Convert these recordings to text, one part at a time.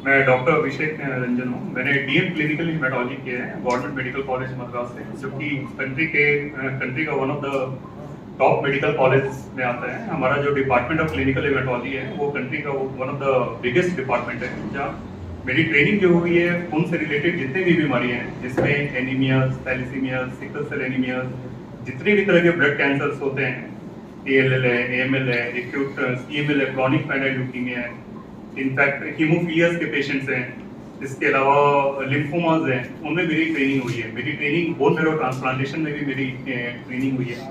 मैं डॉक्टर अभिषेक रंजन हूँ। मैंने डीएम क्लिनिकल हेमेटोलॉजी किया है गवर्नमेंट मेडिकल कॉलेज मद्रास से, जो कि कंट्री का one of the top medical college में आता है। हमारा जो डिपार्टमेंट ऑफ क्लिनिकल हेमेटोलॉजी है वो कंट्री का one of the biggest department है, जहाँ मेरी ट्रेनिंग जो हुई है खून से रिलेटेड जितनी भी बीमारी हैं, जिसमें anaemias, thalassaemias, sickle cell anaemias, जितने भी तरह के ब्लड कैंसर्स होते हैं, ALL है, AML है, एक्यूट CML है, क्रॉनिक माइलोइड ल्यूकीमिया है, इनफैक्ट हीमोफीलियास के पेशेंट्स हैं, इसके अलावा लिम्फोमास हैं, उनमें मेरी ट्रेनिंग हुई है। मेरी ट्रेनिंग बोन मैरो ट्रांसप्लांटेशन में भी मेरी ट्रेनिंग हुई है,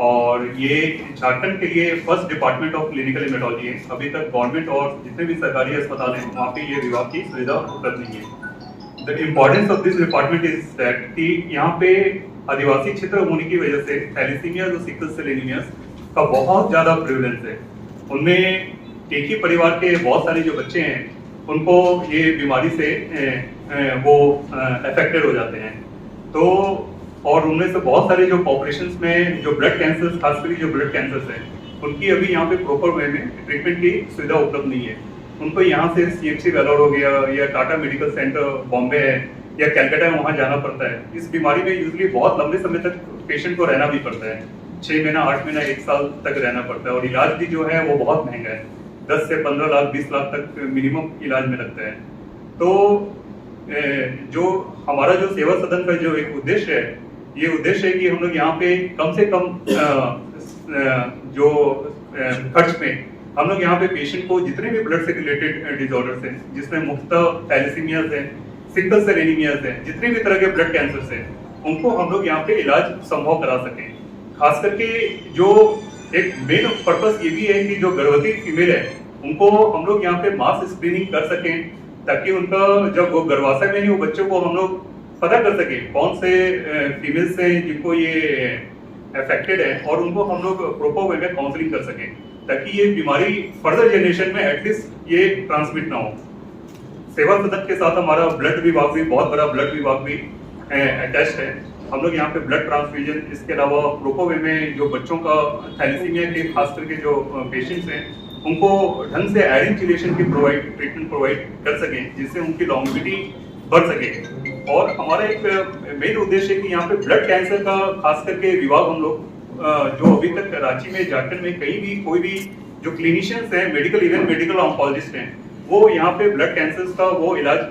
और ये झारखंड के लिए first department of clinical haematology है। अभी तक गवर्नमेंट और जितने भी सरकारी अस्पताल हैं वहाँ पे ये विभाग की सुविधा उपलब्ध नहीं है। The importance of this department is that कि यहाँ पे आदिवासी क्षेत्र होने की वजह से थैलेसीमियाज और सिकल सेल एनीमियाज का बहुत ज़्यादा प्रेवलेंस है। उनमें एक ही परिवार के बहुत सारे जो बच्चे हैं उनको ये बीमारी से वो अफेक्टेड हो जाते हैं। तो और उनमें से बहुत सारे जो पॉपुलेशंस में जो ब्लड कैंसर्स, खासकर जो ब्लड कैंसर्स हैं, उनकी अभी यहाँ पे प्रॉपर वे में ट्रीटमेंट की सुविधा उपलब्ध नहीं है। उनको यहाँ से CMC वेलोर हो गया या टाटा मेडिकल सेंटर बॉम्बे है या कैलकाटा में वहाँ जाना पड़ता है। इस बीमारी में यूजली बहुत लंबे समय तक पेशेंट को रहना भी पड़ता है, 6 महीना, 8 महीना, 1 साल तक रहना पड़ता है, और इलाज भी जो है वो बहुत महंगा है, 10 से 15 लाख, 20 लाख तक मिनिमम इलाज में लगता है। तो जो हमारा जो सेवा सदन का जो एक उद्देश्य है, ये उद्देश्य है कि हम लोग यहाँ पे कम से कम जो खर्च में हम लोग यहाँ पे पेशेंट को जितने भी ब्लड से रिलेटेड डिसऑर्डर्स हैं, जिसमें मुख्तलिफ थैलेसीमियाज हैं, सिकल सेल एनीमियाज हैं, जितने भी तरह के ब्लड कैंसर्स हैं, उनको हम लोग यहाँ पे इलाज संभव करा सकें। खास करके जो एक मेन पर्पस ये भी है कि जो गर्भवती फीमेल है उनको हम लोग यहाँ पे मास स्क्रीनिंग कर सकें, ताकि उनका जब वो गर्भाशय में ही वो बच्चों को हम लोग पता कर सके कौन से फीमेल्स हैं जिनको ये अफेक्टेड है, और उनको हम लोग प्रॉपर वे में काउंसलिंग कर सकें, ताकि ये बीमारी फर्दर जनरेशन में एटलीस्ट ये ट्रांसमिट ना हो। सेवा सदन के साथ हमारा ब्लड विभाग भी, बहुत बड़ा ब्लड विभाग भी अटैच्ड है। हम लोग यहाँ पे ब्लड ट्रांसफ्यूजन, इसके अलावा प्रोको वे में जो बच्चों का थैलेसीमिया के खास करके जो पेशेंट्स हैं उनको ढंग से आयरन चिलेशन की ट्रीटमेंट प्रोवाइड कर सकें, जिससे उनकी लॉन्गेविटी बढ़ सके। और हमारा एक मेन उद्देश्य है कि यहाँ पे ब्लड कैंसर का खास करके विभाग हम लोग जो अभी तक रांची में, झारखंड में कहीं भी कोई भी जो क्लिनिशियंस हैं, मेडिकल, इवन मेडिकल ऑन्कोलॉजिस्ट हैं, वो यहाँ पे ब्लड कैंसर का वो इलाज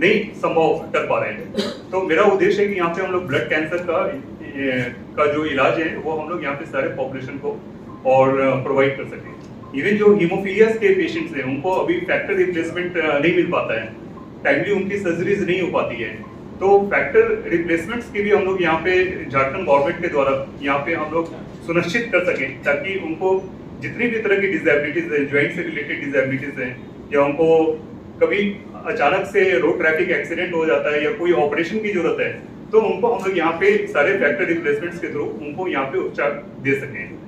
नहीं संभव कर पा रहे हैं। तो मेरा उद्देश्य है कि यहाँ पे हम लोग ब्लड कैंसर का जो इलाज है वो हम लोग यहाँ पे सारे पॉपुलेशन को और प्रोवाइड कर सकें। इवन जो हीमोफीलियास के पेशेंट्स हैं उनको अभी फैक्टर रिप्लेसमेंट नहीं मिल पाता है, टाइमली उनकी सर्जरीज नहीं हो पाती है। तो फैक्टर रिप्लेसमेंट्स की भी हम लोग यहाँ पे झारखंड गवर्नमेंट के द्वारा यहाँ पे हम लोग सुनिश्चित कर सकें, ताकि उनको जितनी भी तरह की डिसेबिलिटीज है, ज्वाइंट से रिलेटेड डिसेबिलिटीज हैं, या उनको कभी अचानक से रोड ट्रैफिक एक्सीडेंट हो जाता है या कोई ऑपरेशन की जरूरत है, तो उनको हम लोग यहाँ पे सारे फैक्टर रिप्लेसमेंट्स के थ्रू उनको यहाँ पे उपचार दे सकें।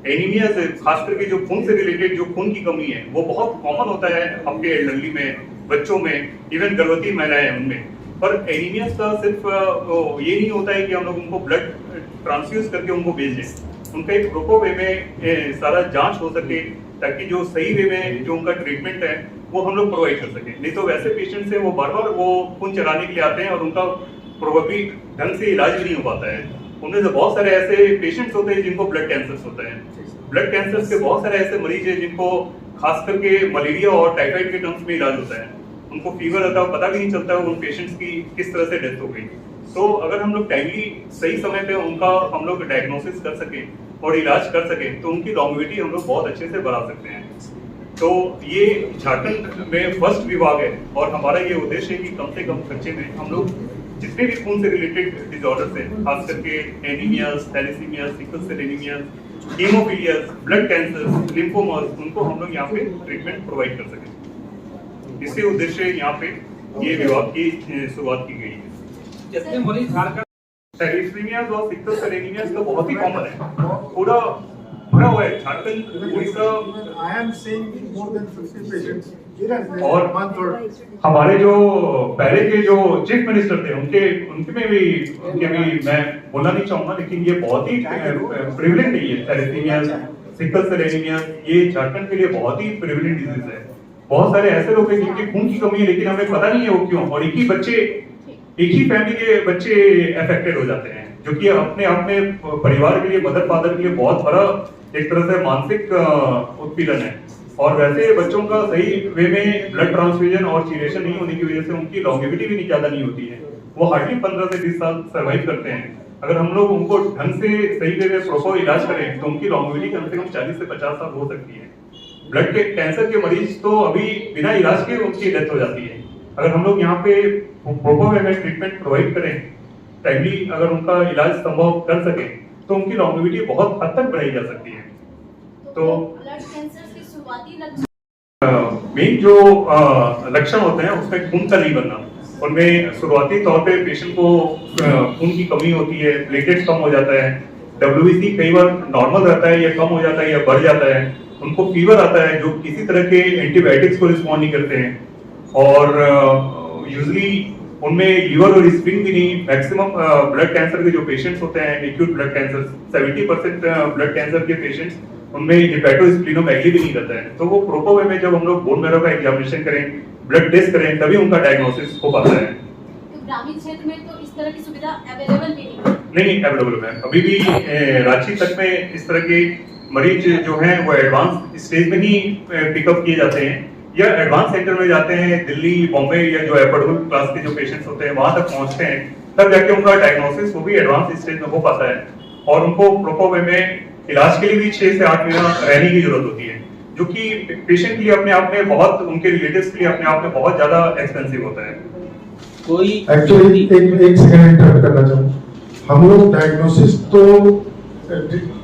एनीमिया से खास करके जो खून से रिलेटेड जो खून की कमी है वो बहुत कॉमन होता है आपके एल्डरली में, बच्चों में, इवन गर्भवती महिलाएं हैं उनमें। पर एनीमिया का सिर्फ ये नहीं होता है कि हम लोग उनको ब्लड ट्रांसफ्यूज करके उनको भेज दें, उनका एक प्रोपर वे में सारा जांच हो सके, ताकि जो सही वे में जो उनका ट्रीटमेंट है वो हम लोग प्रोवाइड कर सकें। नहीं तो वैसे पेशेंट्स हैं वो बार बार वो खून चढ़ाने के लिए आते हैं और उनका प्रोबेबली ढंग से इलाज भी नहीं हो पाता है। उनमें से बहुत सारे ऐसे पेशेंट्स होते हैं जिनको ब्लड कैंसर्स होते हैं। ब्लड कैंसर्स के बहुत सारे ऐसे मरीज हैं जिनको खास करके मलेरिया और टाइफाइड के टर्म्स में इलाज होता है, उनको फीवर आता है, पता भी नहीं चलता है उन पेशेंट्स की किस तरह से डेथ हो गई। तो अगर हम लोग टाइमली सही समय पे उनका हम लोग डायग्नोसिस कर सके और इलाज कर सके तो उनकी लॉन्गेविटी हम लोग बहुत अच्छे से बढ़ा सकते हैं। तो ये झारखंड में फर्स्ट विभाग है, और हमारा ये उद्देश्य है कि कम से कम खर्चे में हम लोग जितने भी खून से रिलेटेड डिसऑर्डर्स हैं, खास करके anaemias, thalassaemias, sickle cell anaemias, haemophilias, blood cancer, lymphomas, उनको हम लोग यहाँ पे ट्रीटमेंट प्रोवाइड कर सकें। इसी उद्देश्य यहाँ पे ये विभाग की शुरुआत की गई है। जितने मरीज झारखंड थैलेसीमियाज और सिकल सेल एनीमियाज तो बहुत ही कॉमन है, पूरा भरा हुआ है Jharkhand, Orissa. I am seeing more than 50 patients. और हमारे जो पहले के जो चीफ मिनिस्टर थे उनके में भी मैं बोलना नहीं चाहूंगा, लेकिन ये बहुत ही प्रिविलेंट है। ये थैलेसीमिया, सिकल सेल एनीमिया, ये झारखंड के लिए बहुत ही प्रिविलेंट डिजीज है। बहुत सारे ऐसे लोग हैं जिनकी खून की कमी है लेकिन हमें पता नहीं है वो क्यों, और एक ही फैमिली के बच्चे अफेक्टेड हो जाते हैं, जो कि अपने आप में परिवार के लिए, मदर फादर के लिए बहुत बड़ा एक तरह से मानसिक उत्पीड़न है। और वैसे बच्चों का सही वे में ब्लड ट्रांसफ्यूजन और चीरेशन नहीं होने की वजह से उनकी लॉन्गेविटी भी ज्यादा नहीं होती है, वो हार्डली 15 से 20 साल सर्वाइव करते हैं। अगर हम लोग उनको ढंग से सही वे में प्रॉपर इलाज करें तो उनकी लॉन्गेविटी कम से कम 40 से 50 साल हो सकती है। ब्लड के कैंसर के मरीज तो अभी बिना इलाज के उनकी डेथ हो जाती है। अगर हम लोग यहाँ पे प्रॉपर वे में ट्रीटमेंट प्रोवाइड करें, टाइमली अगर उनका इलाज संभव कर सके तो उनकी लॉन्गेविटी बहुत हद तक बढ़ाई जा सकती है। तो ब्लड कैंसर के शुरुआती लक्षण मेन जो लक्षण होते हैं उसमें खून का नहीं बनना, उनमें शुरुआती तौर पे पेशेंट को खून की कमी होती है, प्लेटलेट्स कम हो जाता है, WBC कई बार नॉर्मल रहता है या कम हो जाता है या बढ़ जाता है, उनको फीवर आता है जो किसी तरह के एंटीबायोटिक्स को रिस्पॉन्ड नहीं करते हैं, और यूजुअली उनमें लीवर और स्प्लीन भी नहीं। मैक्सिमम ब्लड कैंसर के जो पेशेंट्स होते हैं, acute blood cancer 70% blood cancer के पेशेंट्स उनमें हेपेटोस्प्लीनोमेगाली भी नहीं रहता है। तो वो प्रॉपर वे में जब हम लोग बोन मैरो का एग्जामिनेशन करें, ब्लड टेस्ट करें, तभी उनका डायग्नोसिस हो पाता है। तो ग्रामीण क्षेत्र में तो इस तरह की सुविधा अवेलेबल भी नहीं अवेलेबल है अभी भी। रांची तक में इस तरह के मरीज जो हैं वो एडवांस स्टेज में ही पिकअप किए जाते हैं, या एडवांस सेंटर में जाते हैं, दिल्ली, बॉम्बे या जो अफोर्डेबल क्लास के जो पेशेंट्स होते हैं वहां तक पहुंचते हैं, तब जाके उनका डायग्नोसिस वो भी एडवांस स्टेज में हो पाता है। और उनको प्रॉपर वे में इलाज के लिए भी 6 से 8 महीना रहने की जरूरत होती है, जो कि पेशेंट के लिए अपने आप में बहुत, उनके रिलेटिव्स के लिए अपने आप में बहुत ज्यादा एक्सपेंसिव होता है। कोई एक्चुअली एक सेकंड इंटरप्ट करना चाहूँ। हम लोग डायग्नोसिस तो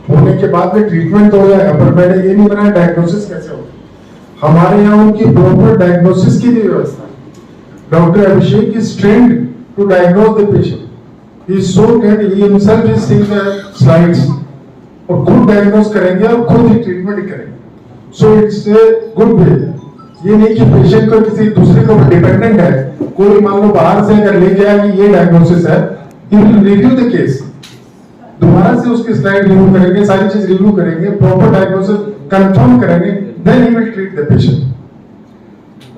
होने के बाद में ट्रीटमेंट तो हो जाएगा, पर मैंने ये नहीं बनाया डायग्नोसिस कैसे होगा। हमारे यहाँ उनकी प्रॉपर डायग्नोसिस की भी व्यवस्था है। Doctor Abhishek is trained to diagnose the patient, he is so trained, he himself is seeing the slides, और खुद डायग्नोज करेंगे और खुद ही ट्रीटमेंट करेंगे। So it's a good way. ये नहीं कि पेशेंट को किसी दूसरे को डिपेंडेंट है, कोई मान लो बाहर से अगर ले गया कि ये डायग्नोसिस है, he will review the case, दोबारा से उसकी स्लाइड रिव्यू करेंगे, सारी चीज रिव्यू करेंगे, प्रॉपर डायग्नोसिस कंफर्म करेंगे, then he will treat the patient.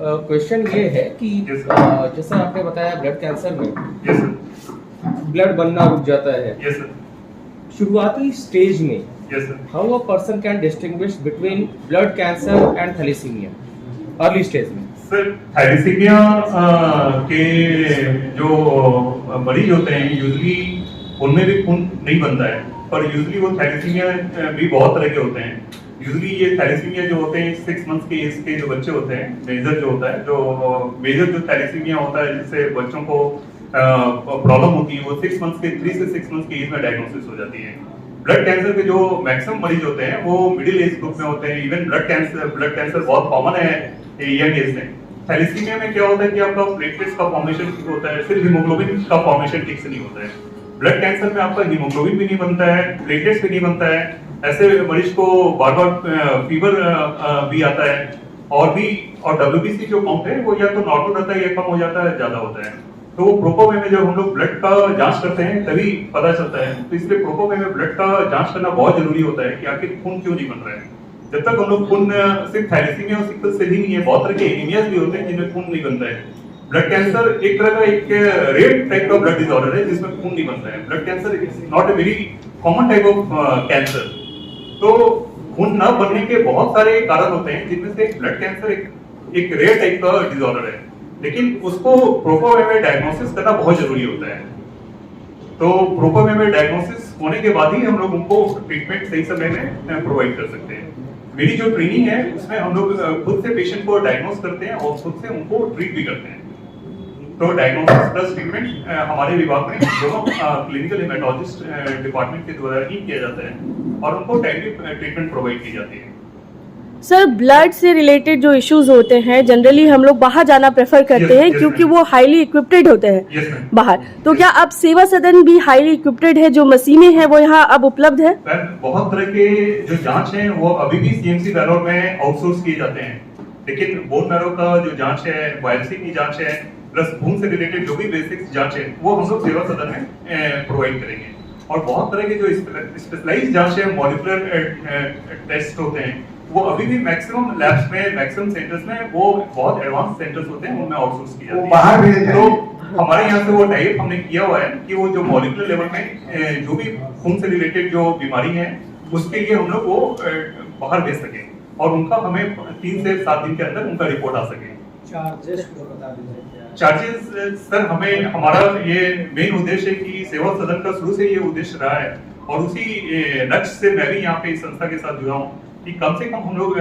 Question ये है कि Yes, sir. जैसा आपने बताया ब्लड कैंसर में यस सर, ब्लड बनना रुक जाता है, यस सर, शुरुआती स्टेज में yes sir. How a person can distinguish between blood cancer and thalassemia early stage में? सर थैलेसीमिया के जो मरीज होते हैं यूजुअली उनमें भी खून नहीं बनता है, पर यूजुअली वो थैलेसीमिया भी बहुत तरह के होते हैं। यूजुअली ये थैलेसीमिया जो होते हैं 6 मंथ्स के एज के जो बच्चे होते हैं, मेजर जो होता है, जो मेजर जो थैलेसीमिया होता है जिससे बच्चों को प्रॉब्लम होती है, वो 6 मंथ्स के 3 से 6 मंथ्स की एज में डायग्नोसिस हो जाती है। ब्लड कैंसर के जो मैक्सिमम मरीज होते हैं वो मिडिल एज ग्रुप में होते हैं। इवन ब्लड कैंसर बहुत कॉमन है यंग एज में। थैलेसीमिया में क्या होता है कि आपका प्लेटलेट्स का फॉर्मेशन ठीक होता है, सिर्फ हीमोग्लोबिन का फॉर्मेशन ठीक से नहीं होता है। ब्लड कैंसर में आपका हीमोग्लोबिन भी नहीं बनता है, प्लेटलेट्स भी नहीं बनता है, ऐसे मरीज को बार बार फीवर भी आता है, और WBC जो काउंट है वो या तो नॉर्मल रहता है या कम हो जाता है, ज्यादा होता है। तो वो प्रोपर वे में जब हम लोग ब्लड का जांच करते हैं तभी पता चलता है। तो इसलिए प्रोपर वे में ब्लड का जांच करना बहुत जरूरी होता है कि आखिर खून क्यों नहीं बन रहा है। जब तक हम लोग खून सिर्फ थैलेसीमिया और सिकल सेल ही नहीं है, बहुत तरह के एनीमियाज भी होते हैं जिनमें खून नहीं बनता है। ब्लड कैंसर एक तरह का एक रेयर टाइप का ब्लड डिसऑर्डर है जिसमें खून नहीं बनता है। Blood cancer is not a very common type of cancer. तो खून न बनने के बहुत सारे कारण होते हैं, जिनमें से ब्लड कैंसर एक रेयर टाइप का डिसऑर्डर है, लेकिन उसको प्रोपर वे में डायग्नोसिस करना बहुत जरूरी होता है। तो प्रोपर वे में डायग्नोसिस होने के बाद ही हम लोग उनको ट्रीटमेंट सही समय में प्रोवाइड कर सकते हैं। मेरी जो ट्रेनिंग है उसमें हम लोग खुद से पेशेंट को डायग्नोस करते हैं और खुद से उनको ट्रीट भी करते हैं। तो डायग्नोसिस प्लस ट्रीटमेंट हमारे विभाग में दोनों क्लिनिकल हेमेटोलॉजिस्ट डिपार्टमेंट के द्वारा ही किया जाता है और उनको टाइमली ट्रीटमेंट प्रोवाइड की जाती है। सर, ब्लड से रिलेटेड जो इश्यूज होते हैं जनरली हम लोग बाहर जाना प्रेफर करते हैं, yes, क्योंकि ma'am. वो हाईली इक्विप्ड होते हैं Yes, ma'am. बाहर। तो क्या अब सेवा सदन भी हाईली इक्विप्ड है, जो मशीनें हैं वो यहाँ अब उपलब्ध है? मैम, बहुत तरह के जो जांच है वो अभी भी CMC बैंगलोर में आउटसोर्स किए जाते हैं, लेकिन बोन मैरो का जो जांच है, बायोप्सी की जांच है, प्लस खून से रिलेटेड जो भी बेसिक जांच है वो हम लोग सेवा सदन में प्रोवाइड करेंगे। और बहुत तरह के जो स्पेशलाइज्ड जांच है, मॉलिक्यूलर टेस्ट होते हैं, वो अभी भी मैक्सिमम लैब्स में, मैक्सिमम सेंटर्स में वो बहुत एडवांस सेंटर्स होते हैं, उनमें आउटसोर्स किया वो जाता है। बाहर भेजे जाएंगे। तो हमारे यहाँ से वो टाइप हमने किया हुआ है कि वो जो मॉलिक्यूलर लेवल में जो भी खून से रिलेटेड जो बीमारी है उसके लिए हम लोग वो बाहर भेज सके और उनका हमें 3 से 7 दिन के अंदर उनका रिपोर्ट आ सके। चार्जेस सर, हमें हमारा ये मेन उद्देश्य है कि सेवा सदन का शुरू से ये उद्देश्य रहा है और उसी लक्ष्य से मैं भी यहाँ पे इस संस्था के साथ जुड़ा हूँ कि कम से कम हम लोग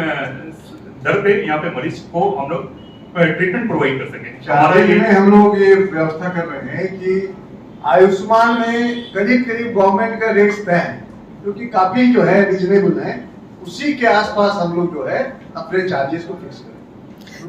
दर पे यहाँ पे मरीज को हम लोग ट्रीटमेंट प्रोवाइड कर सके। चार्जेज में हम लोग ये व्यवस्था कर रहे हैं कि आयुष्मान में करीब करीब गवर्नमेंट का रेट तय है, क्योंकि काफी जो है रीजनेबल है, उसी के आसपास हम लोग जो है अपने चार्जेस को फिक्स करें।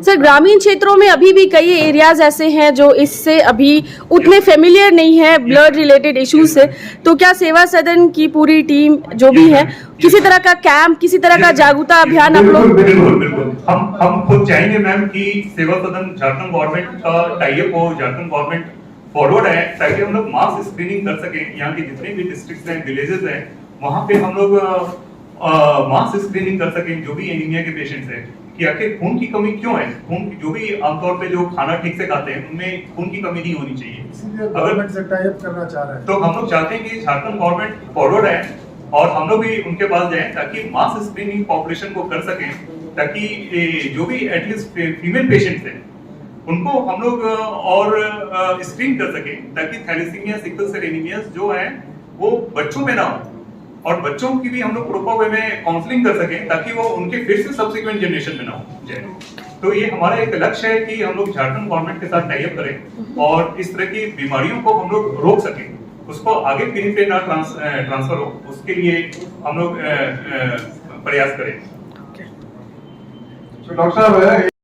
सर, ग्रामीण क्षेत्रों में अभी भी कई एरियाज ऐसे हैं जो इससे अभी उतने फेमिलियर नहीं है ब्लड रिलेटेड इश्यूज से, तो क्या सेवा सदन की पूरी टीम जो भी है किसी तरह का कैंप, किसी तरह का जागरूकता अभियान आप लोग? बिल्कुल बिल्कुल, हम खुद चाहेंगे मैम कि सेवा सदन झारखंड गवर्नमेंट का टाइप हो, झारखंड गवर्नमेंट फॉरवर्ड है ताकि हम लोग मास स्क्रीनिंग कर सके। यहाँ के जितने भी डिस्ट्रिक्ट हैं, विलेजेस हैं, वहाँ पे हम लोग मास स्क्रीनिंग कर सकें जो भी एनीमिया के पेशेंट्स हैं कि आखिर खून की कमी क्यों है। खून जो भी आमतौर पे जो खाना ठीक से खाते हैं उनमें खून की कमी नहीं होनी चाहिए। गवर्नमेंट से टाई अप करना चाह रहे हैं तो हम लोग चाहते हैं कि झारखंड गवर्नमेंट फॉरवर्ड है और हम लोग भी उनके पास जाएं ताकि मास स्क्रीनिंग पॉपुलेशन को कर सकें, ताकि जो भी एटलीस्ट फीमेल पेशेंट्स हैं उनको हम लोग और स्क्रीन कर सकें ताकि थैलेसीमिया, सिकल सेल एनीमिया जो है वो बच्चों में ना हो और बच्चों की भी हम लोग प्रॉपर वे में काउंसलिंग कर सकें ताकि वो उनके फिर से सब्सिक्वेंट जनरेशन में ना हो जाए। तो ये हमारा एक लक्ष्य है कि हम लोग झारखंड गवर्नमेंट के साथ टाई अप करें और इस तरह की बीमारियों को हम लोग रोक सकें, उसको आगे पीढ़ी पे ना ट्रांसफर हो, उसके लिए हम लोग प्रयास करें। तो डॉक्टर साहब